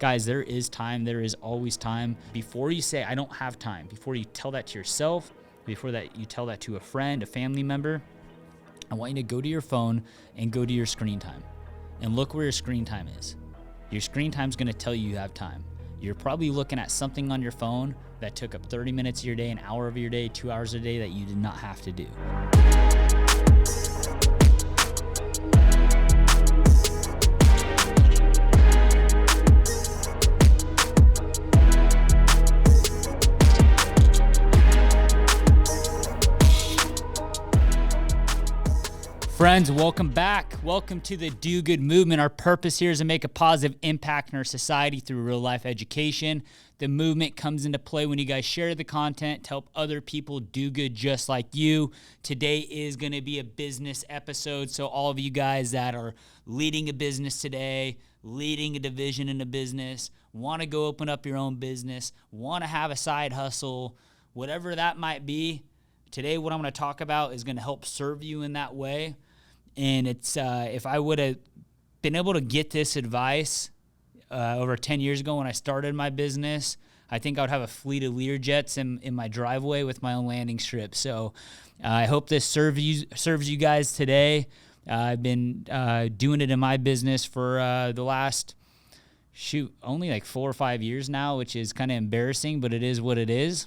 Guys, there is time. There is always time. Before you say, I don't have time, before you tell that to yourself, before that you tell that to a friend, a family member, I want you to go to your phone and go to your screen time and look where your screen time is. Your screen time is going to tell you have time. You're probably looking at something on your phone that took up 30 minutes of your day, an hour of your day, 2 hours a day that you did not have to do. Friends, welcome back. Welcome to the Do Good Movement. Our purpose here is to make a positive impact in our society through real life education. The movement comes into play when you guys share the content to help other people do good just like you. Today is going to be a business episode, so all of you guys that are leading a business today, leading a division in a business, want to go open up your own business, want to have a side hustle, whatever that might be, today what I'm going to talk about is going to help serve you in that way. And it's if I would have been able to get this advice over 10 years ago when I started my business, I think I would have a fleet of Learjets in my driveway with my own landing strip. So I hope this serves you guys today. I've been doing it in my business for the last, only like 4 or 5 years now, which is kind of embarrassing, but it is what it is.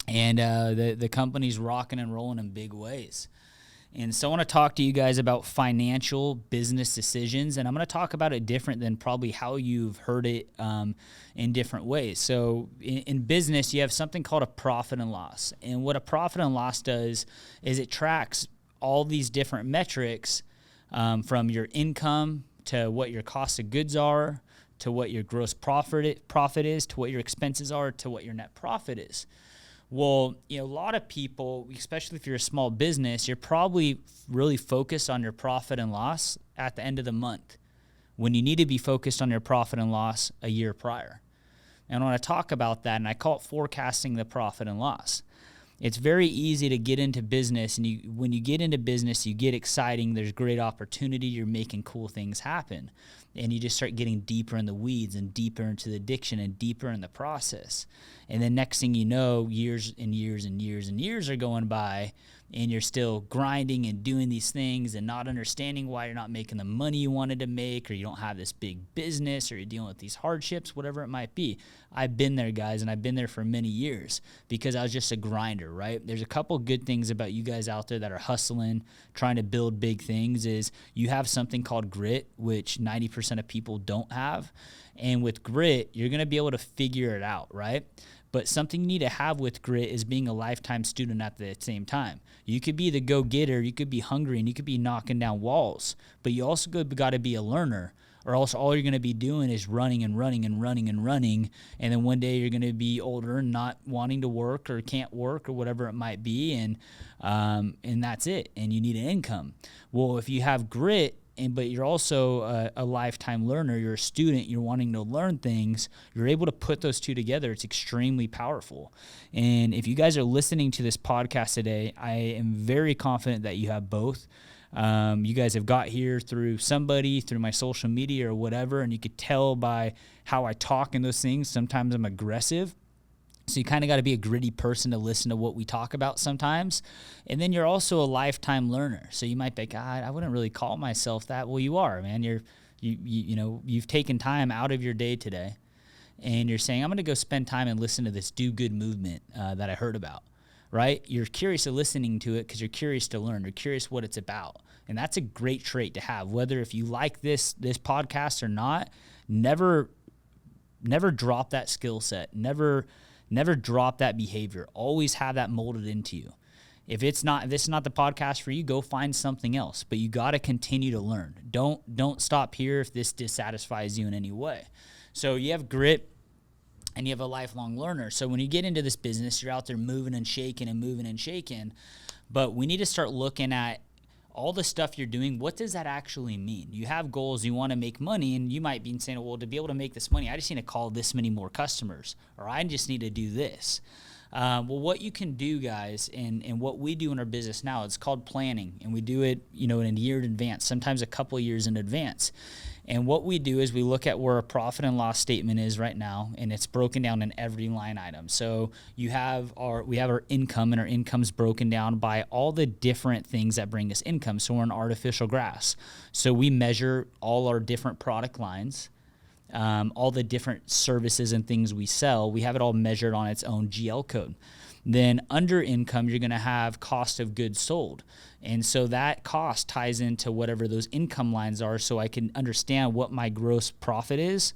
And the company's rocking and rolling in big ways. And so I want to talk to you guys about financial business decisions, and I'm going to talk about it different than probably how you've heard it in different ways. So in business, you have something called a profit and loss. And what a profit and loss does is it tracks all these different metrics from your income to what your cost of goods are, to what your gross profit is, to what your expenses are, to what your net profit is. Well, a lot of people, especially if you're a small business, you're probably really focused on your profit and loss at the end of the month when you need to be focused on your profit and loss a year prior. And I want to talk about that, and I call it forecasting the profit and loss. It's very easy to get into business, and when you get into business, you get exciting, there's great opportunity, you're making cool things happen. And you just start getting deeper in the weeds and deeper into the addiction and deeper in the process. And then next thing you know, years and years and years and years are going by, and you're still grinding and doing these things and not understanding why you're not making the money you wanted to make, or you don't have this big business, or you're dealing with these hardships, whatever it might be. I've been there, guys, and I've been there for many years because I was just a grinder, right? There's a couple good things about you guys out there that are hustling, trying to build big things, is you have something called grit, which 90% of people don't have. And with grit, you're going to be able to figure it out, right? But something you need to have with grit is being a lifetime student at the same time. You could be the go-getter, you could be hungry, and you could be knocking down walls, but you also got to be a learner, or else all you're going to be doing is running and running and running and running, and then one day you're going to be older and not wanting to work or can't work or whatever it might be, and that's it, and you need an income. Well, if you have grit, but you're also a lifetime learner, you're a student, you're wanting to learn things, you're able to put those two together. It's extremely powerful. And if you guys are listening to this podcast today, I am very confident that you have both. You guys have got here through somebody, through my social media or whatever, and you could tell by how I talk and those things. Sometimes I'm aggressive. So you kind of got to be a gritty person to listen to what we talk about sometimes. And then you're also a lifetime learner. So you might be like, God, I wouldn't really call myself that. Well, you are, man. You've taken time out of your day today, and you're saying, I'm going to go spend time and listen to this Do Good movement that I heard about, right? You're curious of listening to it because you're curious to learn. You're curious what it's about. And that's a great trait to have. Whether if you like this podcast or not, never drop that skill set. Never drop that behavior. Always have that molded into you. If it's not the podcast for you, go find something else. But you got to continue to learn. Don't stop here if this dissatisfies you in any way. So you have grit and you have a lifelong learner. So when you get into this business, you're out there moving and shaking and moving and shaking. But we need to start looking at all the stuff you're doing. What does that actually mean? You have goals, you want to make money, and you might be saying, well, to be able to make this money, I just need to call this many more customers, or I just need to do this. Well, what you can do, guys, and what we do in our business now, it's called planning, and we do it, in a year in advance, sometimes a couple of years in advance. And what we do is we look at where a profit and loss statement is right now, and it's broken down in every line item. So we have our income, and our income's broken down by all the different things that bring us income. So we're an artificial grass. So we measure all our different product lines, all the different services and things we sell. We have it all measured on its own GL code. Then under income, you're going to have cost of goods sold. And so that cost ties into whatever those income lines are, so I can understand what my gross profit is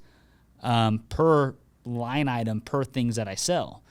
per line item, per things that I sell.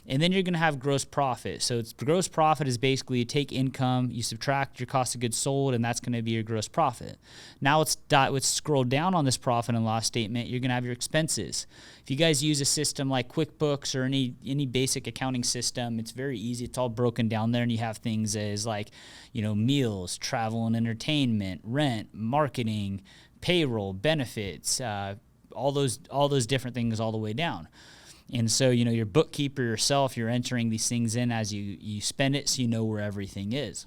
And then you're going to have gross profit. So gross profit is basically you take income, you subtract your cost of goods sold, and that's going to be your gross profit. Now let's scroll down on this profit and loss statement. You're going to have your expenses. If you guys use a system like QuickBooks or any basic accounting system, it's very easy. It's all broken down there, and you have things as like, meals, travel and entertainment, rent, marketing, payroll, benefits, all those different things all the way down. And so, your bookkeeper yourself, you're entering these things in as you spend it, so you know where everything is.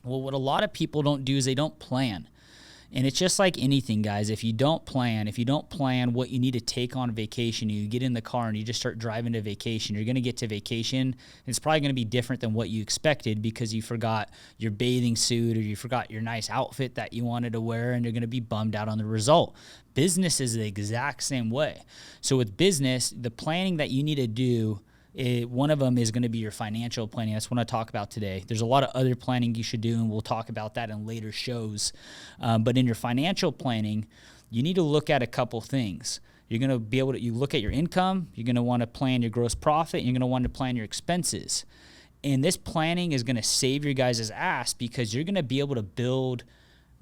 Well, what a lot of people don't do is they don't plan. And it's just like anything, guys. If you don't plan what you need to take on vacation, you get in the car and you just start driving to vacation, you're going to get to vacation. It's probably going to be different than what you expected because you forgot your bathing suit or you forgot your nice outfit that you wanted to wear, and you're going to be bummed out on the result. Business is the exact same way. So with business, the planning that you need to do, one of them is going to be your financial planning. That's what I talk about today. There's a lot of other planning you should do, and we'll talk about that in later shows. But in your financial planning, you need to look at a couple things. You're going to be able to, you look at your income, you're going to want to plan your gross profit, and you're going to want to plan your expenses. And this planning is going to save your guys' ass because you're going to be able to build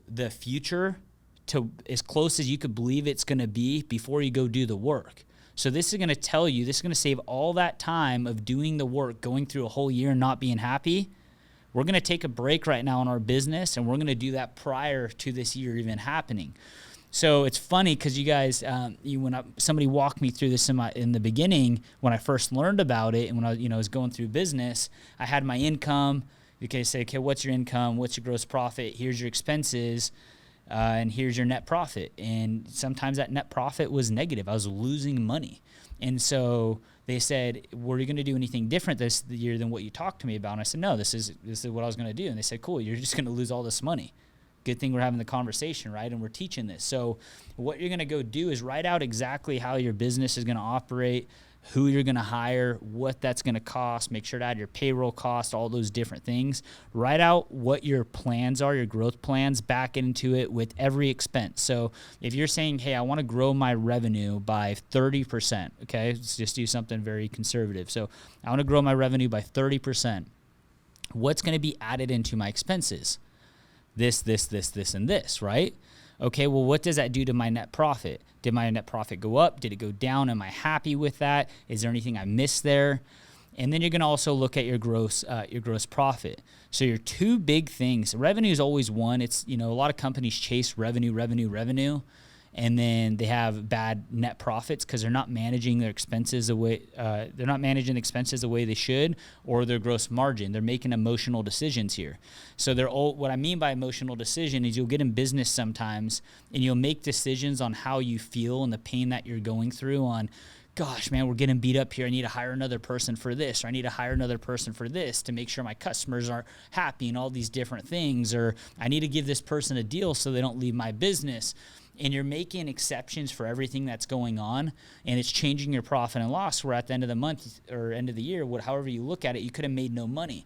the future to as close as you could believe it's going to be before you go do the work. So this is going to tell you, this is going to save all that time of doing the work, going through a whole year and not being happy. We're going to take a break right now in our business, and we're going to do that prior to this year even happening. So it's funny because you guys, somebody walked me through this in the beginning when I first learned about it, and when I was going through business, I had my income. Okay, say, okay, what's your income? What's your gross profit? Here's your expenses. And here's your net profit. And sometimes that net profit was negative. I was losing money. And so they said, were you going to do anything different this year than what you talked to me about? And I said, no, this is what I was going to do. And they said, cool, you're just going to lose all this money. Good thing we're having the conversation, right? And we're teaching this. So what you're going to go do is write out exactly how your business is going to operate, who you're going to hire, what that's going to cost. Make sure to add your payroll cost, all those different things. Write out what your plans are, your growth plans, back into it with every expense. So if you're saying, hey, I want to grow my revenue by 30%, okay, let's just do something very conservative. So I want to grow my revenue by 30%. What's going to be added into my expenses? This, and this, right? Okay, well, what does that do to my net profit? Did my net profit go up? Did it go down? Am I happy with that? Is there anything I missed there? And then you're going to also look at your gross profit. So your two big things, revenue is always one. It's, a lot of companies chase revenue, and then they have bad net profits because they're not managing their expenses the way they should, or their gross margin. They're making emotional decisions here. So what I mean by emotional decision is you'll get in business sometimes and you'll make decisions on how you feel and the pain that you're going through on, gosh, man, we're getting beat up here. I need to hire another person for this, or I need to hire another person for this to make sure my customers are happy and all these different things, or I need to give this person a deal so they don't leave my business. And you're making exceptions for everything that's going on, and it's changing your profit and loss, where at the end of the month or end of the year, however you look at it, you could have made no money.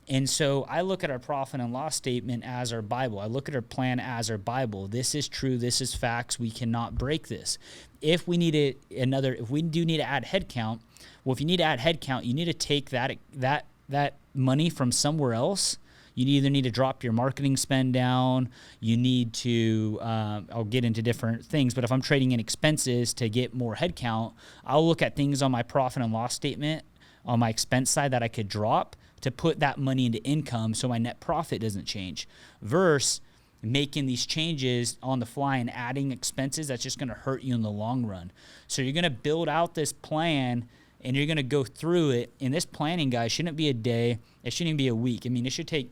And so I look at our profit and loss statement as our Bible. I look at our plan as our Bible. This is true. This is facts. We cannot break this. If we do need to add headcount, well, if you need to add headcount, you need to take that money from somewhere else. You either need to drop your marketing spend down. You need to, I'll get into different things, but if I'm trading in expenses to get more headcount, I'll look at things on my profit and loss statement on my expense side that I could drop to put that money into income so my net profit doesn't change, versus making these changes on the fly and adding expenses that's just going to hurt you in the long run. So you're going to build out this plan and you're going to go through it. And this planning, guys, shouldn't be a day. It shouldn't even be a week. I mean, it should take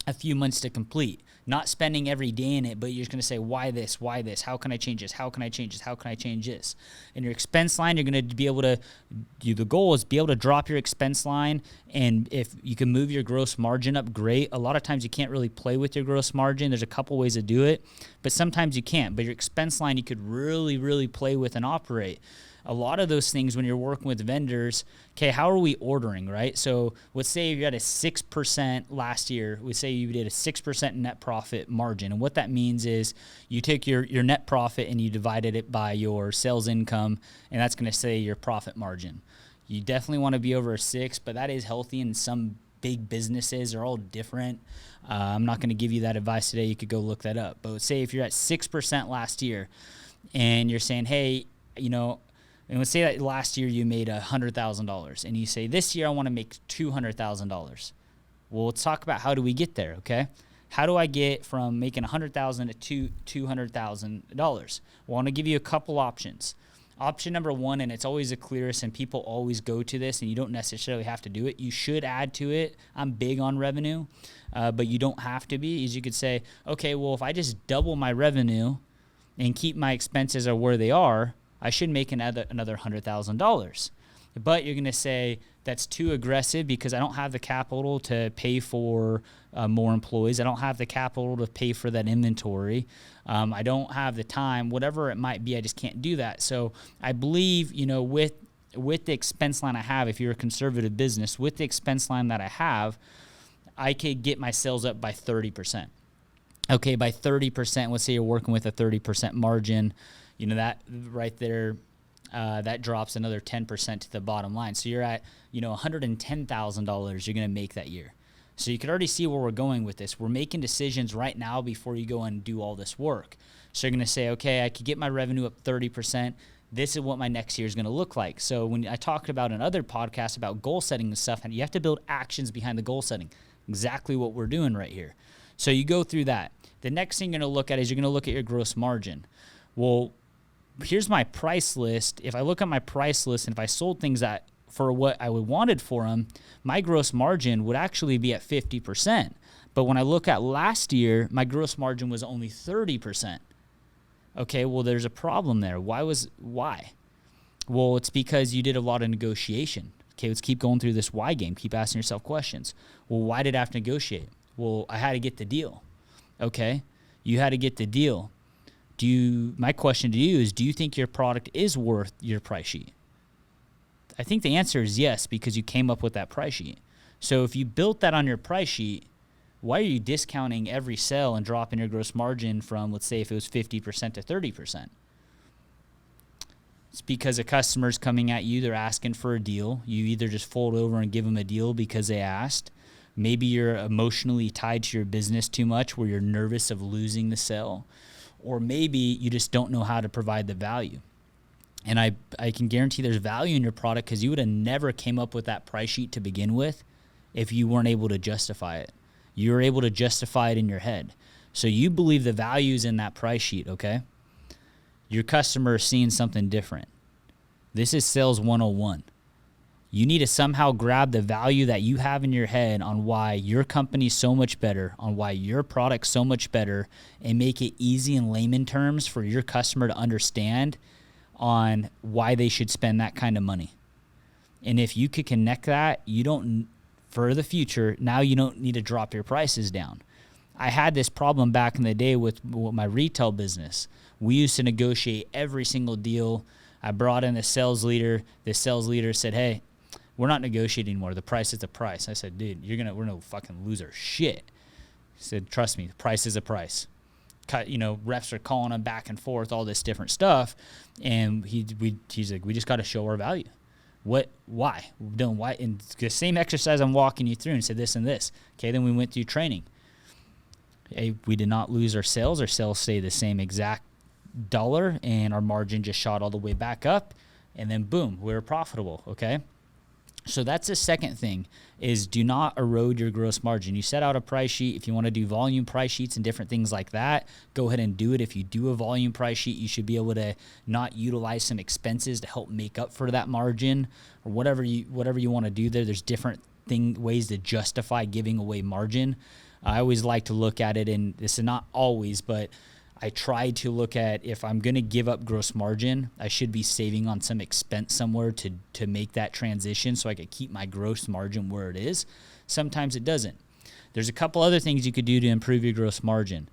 a few months to complete, not spending every day in it, but you're just going to say, why this? Why this? How can I change this? How can I change this? How can I change this? And your expense line, you're going to be able to the goal is be able to drop your expense line. And if you can move your gross margin up, great. A lot of times you can't really play with your gross margin. There's a couple ways to do it, but sometimes you can't. But your expense line, you could really, really play with and operate. A lot of those things when you're working with vendors, okay, how are we ordering, right? So let's say you had a 6% last year. We say you did a 6% net profit margin. And what that means is you take your net profit and you divided it by your sales income, and that's going to say your profit margin. You definitely want to be over a 6, but that is healthy in some big businesses. They're all different. I'm not going to give you that advice today. You could go look that up. But say if you're at 6% last year and you're saying, hey, and let's say that last year you made $100,000 and you say, this year I want to make $200,000. Well, let's talk about how do we get there, okay? How do I get from making $100,000 to $200,000? Well, I want to give you a couple options. Option number one, and it's always the clearest and people always go to this and you don't necessarily have to do it. You should add to it. I'm big on revenue, but you don't have to be. As you could say, okay, well, if I just double my revenue and keep my expenses are where they are, I should make another $100,000. But you're going to say that's too aggressive because I don't have the capital to pay for more employees. I don't have the capital to pay for that inventory. I don't have the time, whatever it might be. I just can't do that. So I believe, with the expense line I have, if you're a conservative business, with the expense line that I have, I could get my sales up by 30%. Okay, by 30%, let's say you're working with a 30% margin. That right there, that drops another 10% to the bottom line. So you're at, $110,000 you're going to make that year. So you can already see where we're going with this. We're making decisions right now before you go and do all this work. So you're going to say, okay, I could get my revenue up 30%. This is what my next year is going to look like. So when I talked about in other podcasts about goal setting and stuff, and you have to build actions behind the goal setting, exactly what we're doing right here. So you go through that. The next thing you're going to look at is you're going to look at your gross margin. Well, here's my price list. If I look at my price list and if I sold things that for what I would wanted for them, my gross margin would actually be at 50%. But when I look at last year, my gross margin was only 30%. Okay, well, there's a problem there. Why? Well, it's because you did a lot of negotiation. Okay, let's keep going through this why game. Keep asking yourself questions. Well, why did I have to negotiate? Well, I had to get the deal. Okay, you had to get the deal. My question to you is, do you think your product is worth your price sheet? I think the answer is yes, because you came up with that price sheet. So if you built that on your price sheet, why are you discounting every sale and dropping your gross margin from, let's say, if it was 50% to 30%? It's because a customer's coming at you, they're asking for a deal. You either just fold over and give them a deal because they asked. Maybe you're emotionally tied to your business too much where you're nervous of losing the sale. Or maybe you just don't know how to provide the value. And I can guarantee there's value in your product because you would have never came up with that price sheet to begin with if you weren't able to justify it. You were able to justify it in your head. So you believe the value is in that price sheet, okay? Your customer is seeing something different. This is sales 101. You need to somehow grab the value that you have in your head on why your company's so much better, on why your product's so much better, and make it easy in layman terms for your customer to understand on why they should spend that kind of money. And if you could connect that, for the future, now you don't need to drop your prices down. I had this problem back in the day with my retail business. We used to negotiate every single deal. I brought in a sales leader. The sales leader said, hey, we're not negotiating anymore. The price is the price. I said, dude, we're no fucking loser shit. He said, trust me, the price is a price. Reps are calling him back and forth, all this different stuff. And he's like, we just got to show our value. Why? Why? And the same exercise I'm walking you through and said this and this. Okay, then we went through training. Hey, we did not lose our sales. Our sales stayed the same exact dollar, and our margin just shot all the way back up. And then boom, we were profitable. Okay. So that's the second thing, is do not erode your gross margin. You set out a price sheet. If you want to do volume price sheets and different things like that, go ahead and do it. If you do a volume price sheet, you should be able to not utilize some expenses to help make up for that margin, or whatever you want to do there. There's different ways to justify giving away margin. I always like to look at it, and this is not always, but I try to look at, if I'm going to give up gross margin, I should be saving on some expense somewhere to make that transition so I could keep my gross margin where it is. Sometimes it doesn't. There's a couple other things you could do to improve your gross margin.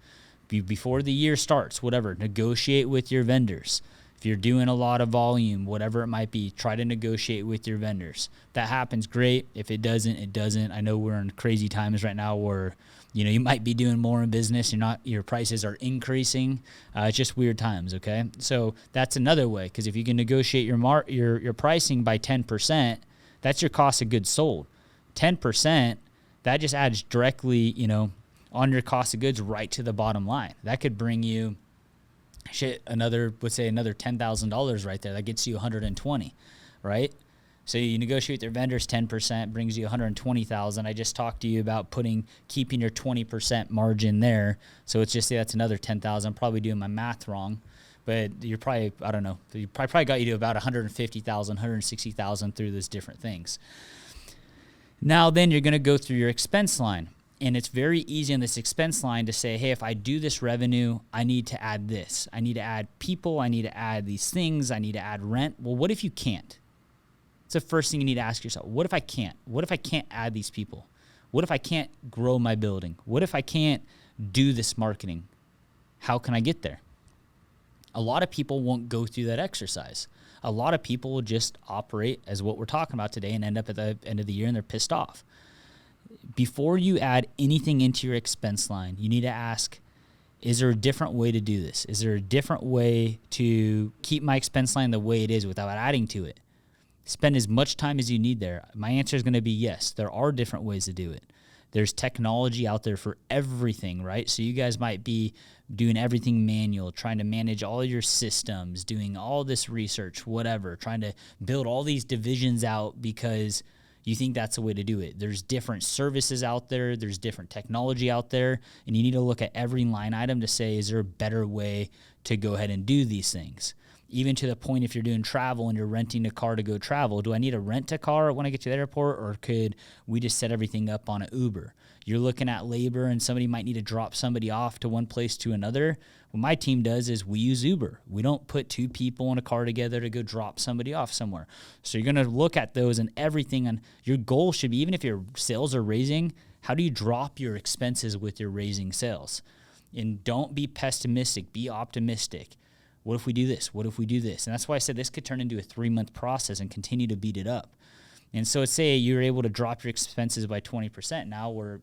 Before the year starts, whatever, negotiate with your vendors. If you're doing a lot of volume, whatever it might be, try to negotiate with your vendors. If that happens, great. If it doesn't, it doesn't. I know we're in crazy times right now where, you might be doing more in business. Your prices are increasing. It's just weird times, okay? So that's another way, because if you can negotiate your pricing by 10%, that's your cost of goods sold. 10%, that just adds directly, on your cost of goods right to the bottom line. That could bring you another $10,000 right there. That gets you 120, right? So you negotiate with your vendors, 10% brings you 120,000. I just talked to you about keeping your 20% margin there. So it's just, that's another 10,000. I'm probably doing my math wrong, but you're probably, I don't know, you probably got you to about 150,000, 160,000 through those different things. Now then you're going to go through your expense line. And it's very easy on this expense line to say, hey, if I do this revenue, I need to add this. I need to add people. I need to add these things. I need to add rent. Well, what if you can't? It's the first thing you need to ask yourself. What if I can't? What if I can't add these people? What if I can't grow my building? What if I can't do this marketing? How can I get there? A lot of people won't go through that exercise. A lot of people will just operate as what we're talking about today and end up at the end of the year and they're pissed off. Before you add anything into your expense line, you need to ask, is there a different way to do this? Is there a different way to keep my expense line the way it is without adding to it? Spend as much time as you need there. My answer is going to be yes. There are different ways to do it. There's technology out there for everything, right? So you guys might be doing everything manual, trying to manage all your systems, doing all this research, whatever, trying to build all these divisions out because you think that's the way to do it. There's different services out there. There's different technology out there. And you need to look at every line item to say, is there a better way to go ahead and do these things? Even to the point, if you're doing travel and you're renting a car to go travel, do I need to rent a car when I get to the airport, or could we just set everything up on an Uber? You're looking at labor and somebody might need to drop somebody off to one place to another. What my team does is we use Uber. We don't put two people in a car together to go drop somebody off somewhere. So you're going to look at those and everything, and your goal should be, even if your sales are raising, how do you drop your expenses with your raising sales? And don't be pessimistic, be optimistic. What if we do this? What if we do this? And that's why I said this could turn into a 3-month process and continue to beat it up. And so let's say you're able to drop your expenses by 20%. Now we're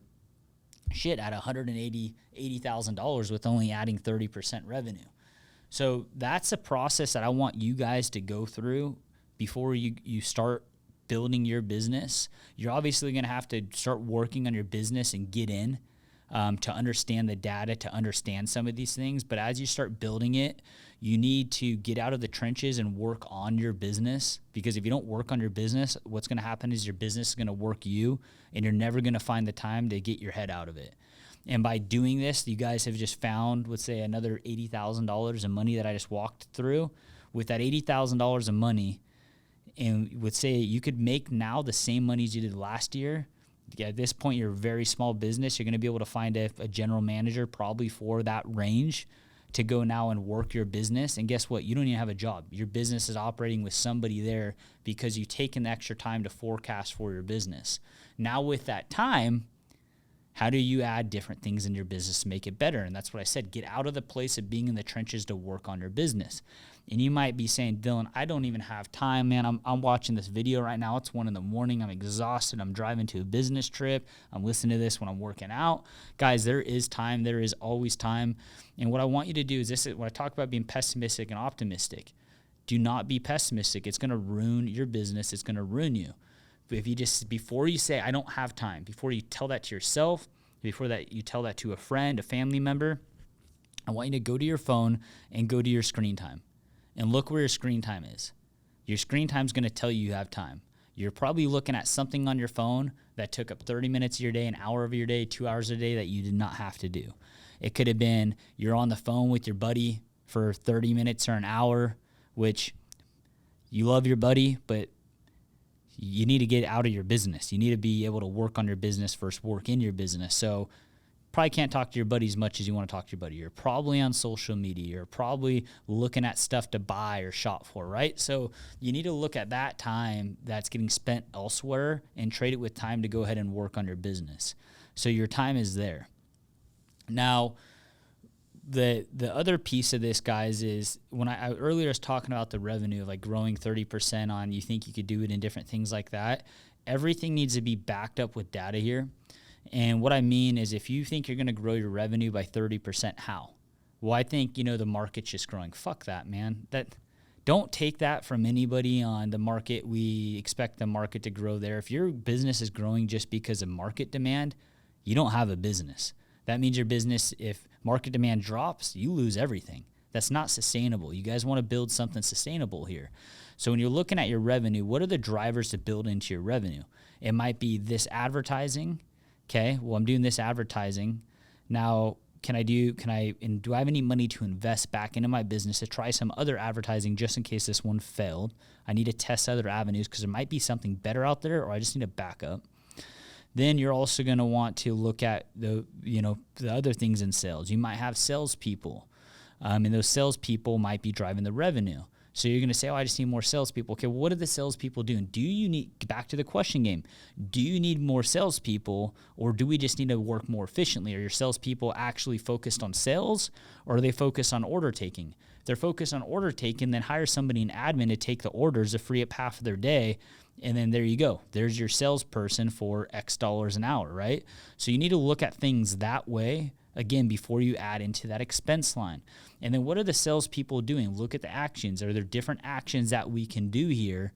at $180,000 with only adding 30% revenue. So that's a process that I want you guys to go through before you start building your business. You're obviously going to have to start working on your business and get in to understand the data, to understand some of these things. But as you start building it, you need to get out of the trenches and work on your business, because if you don't work on your business, what's going to happen is your business is going to work you, and you're never going to find the time to get your head out of it. And by doing this, you guys have just found, let's say, another $80,000 in money that I just walked through. With that $80,000 in money, and would say you could make now the same money as you did last year. At this point, you're a very small business. You're going to be able to find a general manager probably for that range to go now and work your business. And guess what? You don't even have a job. Your business is operating with somebody there because you've taken the extra time to forecast for your business. Now with that time, how do you add different things in your business to make it better? And that's what I said. Get out of the place of being in the trenches to work on your business. And you might be saying, Dylan, I don't even have time, man. I'm watching this video right now. It's 1 a.m. I'm exhausted. I'm driving to a business trip. I'm listening to this when I'm working out. Guys, there is time. There is always time. And what I want you to do is this is when I talk about being pessimistic and optimistic. Do not be pessimistic. It's going to ruin your business. It's going to ruin you. But if you just, before you say, I don't have time, before you tell that to yourself, before that you tell that to a friend, a family member, I want you to go to your phone and go to your screen time and look where your screen time is. Your screen time is going to tell you have time. you're probably looking at something on your phone that took up 30 minutes of your day, an hour of your day, 2 hours a day that you did not have to do. It could have been you're on the phone with your buddy for 30 minutes or an hour, which you love your buddy, but you need to get out of your business. You need to be able to work on your business versus work in your business. So probably can't talk to your buddy as much as you want to talk to your buddy. You're probably on social media. You're probably looking at stuff to buy or shop for, right? So you need to look at that time that's getting spent elsewhere and trade it with time to go ahead and work on your business. So your time is there. Now, the other piece of this, guys, is when I earlier was talking about the revenue of like growing 30% on, you think you could do it in different things like that. Everything needs to be backed up with data here. And what I mean is if you think you're going to grow your revenue by 30%, how? Well, I think, the market's just growing. Fuck that, man. Don't take that from anybody on the market. We expect the market to grow there. If your business is growing just because of market demand, you don't have a business. That means your business, if market demand drops, you lose everything. That's not sustainable. You guys want to build something sustainable here. So when you're looking at your revenue, what are the drivers to build into your revenue? It might be this advertising. Okay, well, I'm doing this advertising. Now, do I have any money to invest back into my business to try some other advertising just in case this one failed? I need to test other avenues because there might be something better out there, or I just need a backup. Then you're also going to want to look at the other things in sales. You might have salespeople, and those salespeople might be driving the revenue. So you're going to say, I just need more salespeople. Okay, well, what are the salespeople doing? Back to the question game, do you need more salespeople, or do we just need to work more efficiently? Are your salespeople actually focused on sales, or are they focused on order taking? If they're focused on order taking, then hire somebody in admin to take the orders to free up half of their day, and then there you go. There's your salesperson for X dollars an hour, right? So you need to look at things that way, again, before you add into that expense line. And then what are the salespeople doing? Look at the actions. Are there different actions that we can do here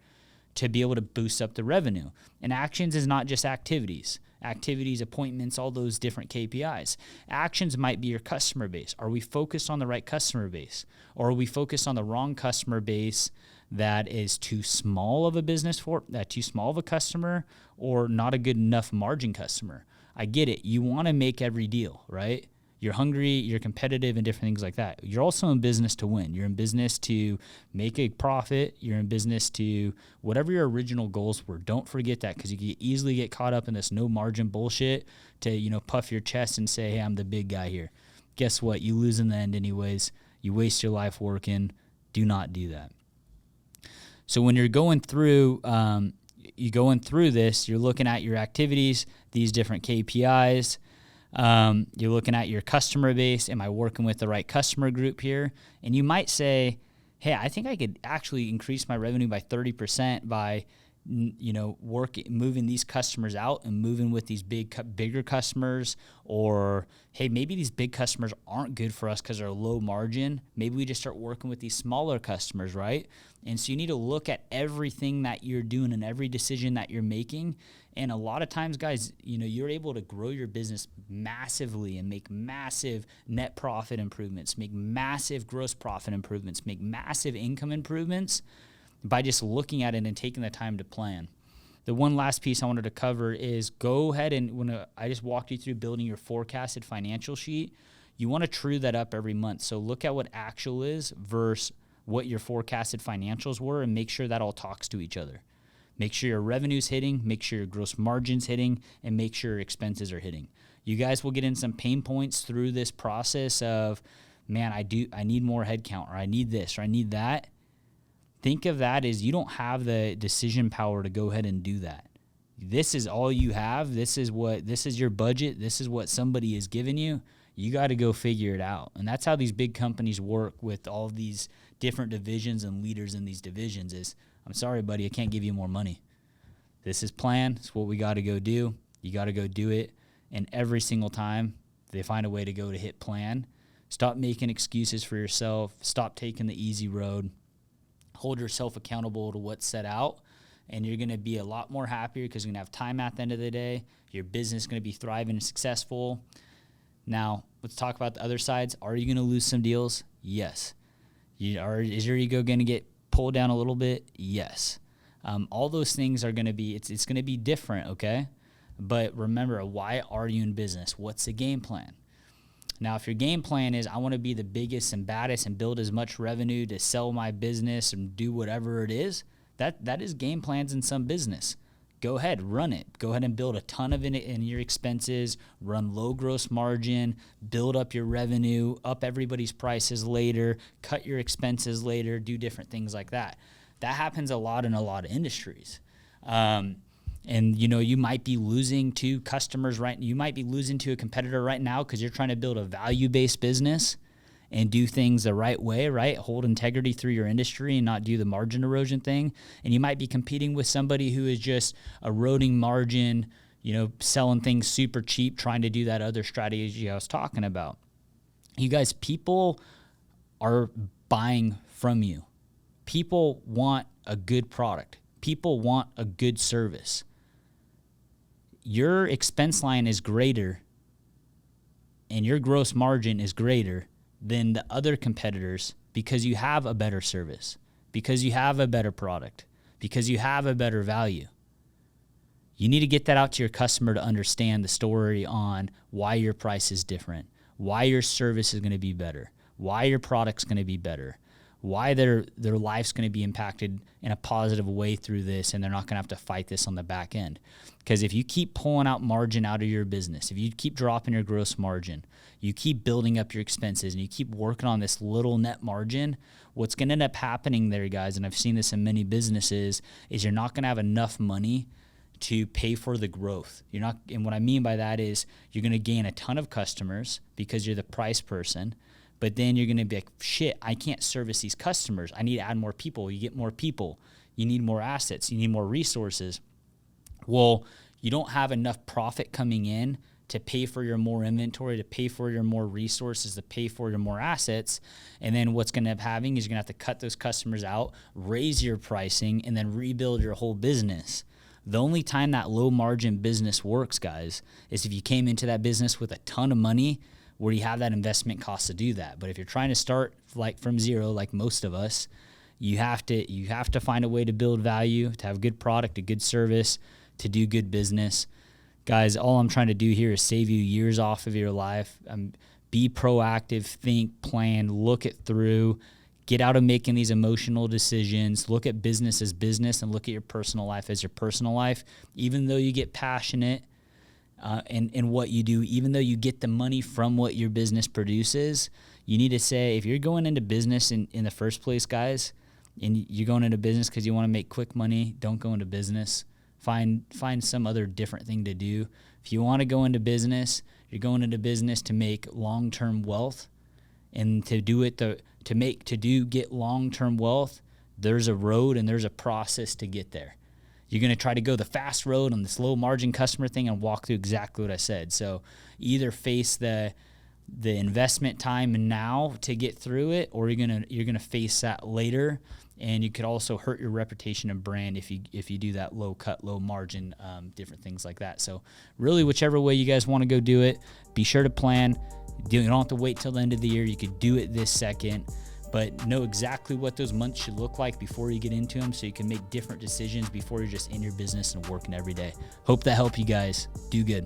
to be able to boost up the revenue? And actions is not just activities. Activities, appointments, all those different KPIs. Actions might be your customer base. Are we focused on the right customer base? Or are we focused on the wrong customer base that is too small of a too small of a customer, or not a good enough margin customer? I get it. You want to make every deal, right? You're hungry, you're competitive, and different things like that. You're also in business to win. You're in business to make a profit. You're in business to whatever your original goals were. Don't forget that, because you can easily get caught up in this no margin bullshit to, puff your chest and say, hey, I'm the big guy here. Guess what? You lose in the end anyways. You waste your life working. Do not do that. So when you're going through this, you're looking at your activities, these different KPIs. You're looking at your customer base. Am I working with the right customer group here? And you might say, hey, I think I could actually increase my revenue by 30% by, moving these customers out and moving with these bigger customers. Or, hey, maybe these big customers aren't good for us because they're low margin. Maybe we just start working with these smaller customers, right? And so you need to look at everything that you're doing and every decision that you're making. And a lot of times, guys, you're able to grow your business massively and make massive net profit improvements, make massive gross profit improvements, make massive income improvements by just looking at it and taking the time to plan. The one last piece I wanted to cover is go ahead and I just walked you through building your forecasted financial sheet. You want to true that up every month. So look at what actual is versus what your forecasted financials were, and make sure that all talks to each other. Make sure your revenue's hitting, make sure your gross margin's hitting, and make sure your expenses are hitting. You guys will get in some pain points through this process of, man, I need more headcount, or I need this, or I need that. Think of that as you don't have the decision power to go ahead and do that. This is all you have. This is your budget. This is what somebody is giving you. You got to go figure it out. And that's how these big companies work with all of these different divisions and leaders in these divisions is, I'm sorry, buddy, I can't give you more money. This is planned. It's what we got to go do. You got to go do it. And every single time they find a way to go to hit plan. Stop making excuses for yourself. Stop taking the easy road. Hold yourself accountable to what's set out. And you're going to be a lot more happier because you're going to have time at the end of the day. Your business is going to be thriving and successful. Now, let's talk about the other sides. Are you going to lose some deals? Yes. Is your ego going to get pulled down a little bit? Yes. All those things are going to be, it's going to be different, okay? But remember, why are you in business? What's the game plan? Now, if your game plan is I want to be the biggest and baddest and build as much revenue to sell my business and do whatever it is, that is game plans in some business. Go ahead, run it. Go ahead and build a ton of it in your expenses, run low gross margin, build up your revenue, up everybody's prices later, cut your expenses later, do different things like that. That happens a lot in a lot of industries. And you might be losing to customers you might be losing to a competitor right now because you're trying to build a value-based business and do things the right way, right? Hold integrity through your industry and not do the margin erosion thing. And you might be competing with somebody who is just eroding margin, selling things super cheap, trying to do that other strategy I was talking about. You guys, people are buying from you. People want a good product. People want a good service. Your expense line is greater and your gross margin is greater than the other competitors because you have a better service, because you have a better product, because you have a better value. You need to get that out to your customer to understand the story on why your price is different, why your service is going to be better, why your product's going to be better, why their life's going to be impacted in a positive way through this, and they're not going to have to fight this on the back end. Because if you keep pulling out margin out of your business, if you keep dropping your gross margin, you keep building up your expenses, and you keep working on this little net margin, what's going to end up happening there, guys, and I've seen this in many businesses, is you're not going to have enough money to pay for the growth. And what I mean by that is you're going to gain a ton of customers because you're the price person. But then you're going to be like, shit, I can't service these customers. I need to add more people. You get more people. You need more assets. You need more resources. Well, you don't have enough profit coming in to pay for your more inventory, to pay for your more resources, to pay for your more assets. And then what's going to end up happening is you're going to have to cut those customers out, raise your pricing, and then rebuild your whole business. The only time that low margin business works, guys, is if you came into that business with a ton of money where you have that investment cost to do that. But if you're trying to start like from zero, like most of us, you have to find a way to build value, to have a good product, a good service, to do good business. Guys, all I'm trying to do here is save you years off of your life. Be proactive, think, plan, look it through, get out of making these emotional decisions, look at business as business and look at your personal life as your personal life. Even though you get passionate, in what you do, even though you get the money from what your business produces, you need to say, if you're going into business in the first place, guys, and you're going into business because you want to make quick money, don't go into business. Find some other different thing to do. If you want to go into business, you're going into business to make long-term wealth, and to get long-term wealth, there's a road and there's a process to get there. You're going to try to go the fast road on this low margin customer thing and walk through exactly what I said. So either face the investment time now to get through it, or you're going to face that later, and you could also hurt your reputation and brand if you do that low cut, low margin, different things like that. So really, whichever way you guys want to go do it, be sure to plan. You don't have to wait till the end of the year. You could do it this second. But know exactly what those months should look like before you get into them so you can make different decisions before you're just in your business and working every day. Hope that helped you guys. Do good.